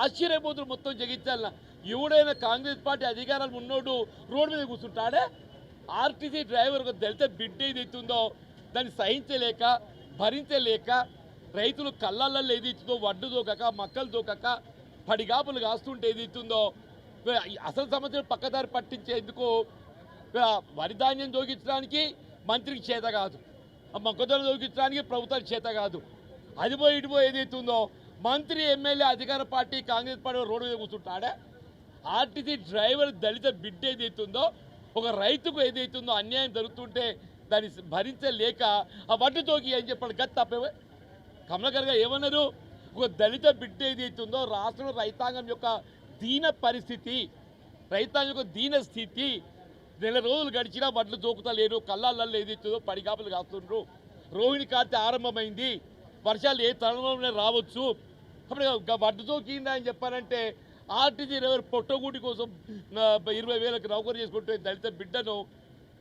ఆశ్చర్యపోతులు మొత్తం జగించాల. ఎవడైనా కాంగ్రెస్ పార్టీ అధికారాలు ఉన్నోడు రోడ్డు మీద కూర్చుంటాడే. ఆర్టీసీ డ్రైవర్ ఒక దళిత బిడ్డ ఏదైతుందో దాన్ని సహించలేక భరించలేక రైతులు కళ్ళల్లో ఏదైతుందో వడ్డు దోకక మక్కలు దోకక పడిగాపులు కాస్తుంటే ఏదైతుందో అసలు సమస్యలు పక్కదారి పట్టించేందుకు వరి ధాన్యం దోగించడానికి మంత్రికి చేత కాదు, మొక్కజొన్న దోగించడానికి ప్రభుత్వానికి చేత కాదు. అది పోయి ఇటు పోయి ఏదైతుందో మంత్రి ఎమ్మెల్యే అధికార పార్టీ కాంగ్రెస్ పార్టీ రోడ్డు మీద కూర్చుంటాడే. ఆర్టీసీ డ్రైవర్ దళిత బిడ్డ ఏదైతుందో ఒక రైతుకు ఏదైతుందో అన్యాయం జరుగుతుంటే దాన్ని భరించలేక ఆ వడ్డు తోకి అని చెప్పాడు. గత తప్పే కమలకర్ గారు ఏమన్నారు? ఒక దళిత బిడ్డ ఏదైతుందో రాష్ట్రంలో రైతాంగం యొక్క దీన పరిస్థితి, రైతాంగం యొక్క దీన స్థితి, నెల రోజులు గడిచినా వడ్లు దోకుతలేరు, కళ్ళల్లో ఏదైతుందో పడిగాపులు కాస్తుండ్రు. రోహిణి కార్తె ఆరంభమైంది, వర్షాలు ఏ తరుణంలోనే రావచ్చు. అప్పుడు వడ్డు తోకిందా అని చెప్పారంటే ఆర్టీసీ డ్రైవర్ పొట్టగూటి కోసం 20,000కి నౌకరు చేసుకుంటే దళిత బిడ్డను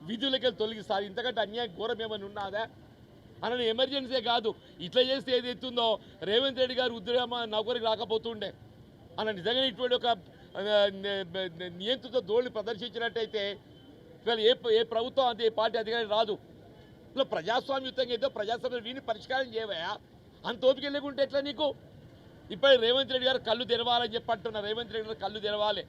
విధులకి తొలగిస్తారు. ఇంతకంటే అన్యాయం ఘోరం ఏమైనా ఉన్నదా అని ఎమర్జెన్సీ కాదు. ఇట్లా చేస్తే ఏదైతుందో రేవంత్ రెడ్డి గారు ఉద్యోగ నౌకరికి రాకపోతుండే అన్న నిజంగా ఇటువంటి ఒక నియంత్రిత ధోరణి ప్రదర్శించినట్టయితే ఇవాళ ఏ ప్రభుత్వం అంతే ఏ పార్టీ అధికారి రాదు. ఇలా ప్రజాస్వామ్యుతంగా ఏదో ప్రజాస్వామ్యం వీని పరిష్కారం చేయవయా అంత ఓపిక లేకుంటే ఎట్లా నీకు? ఇప్పుడే రేవంత్ రెడ్డి గారు కళ్ళు తెరవాలని చెప్పి అంటున్నారు. రేవంత్ రెడ్డి గారు కళ్ళు తెరవాలి.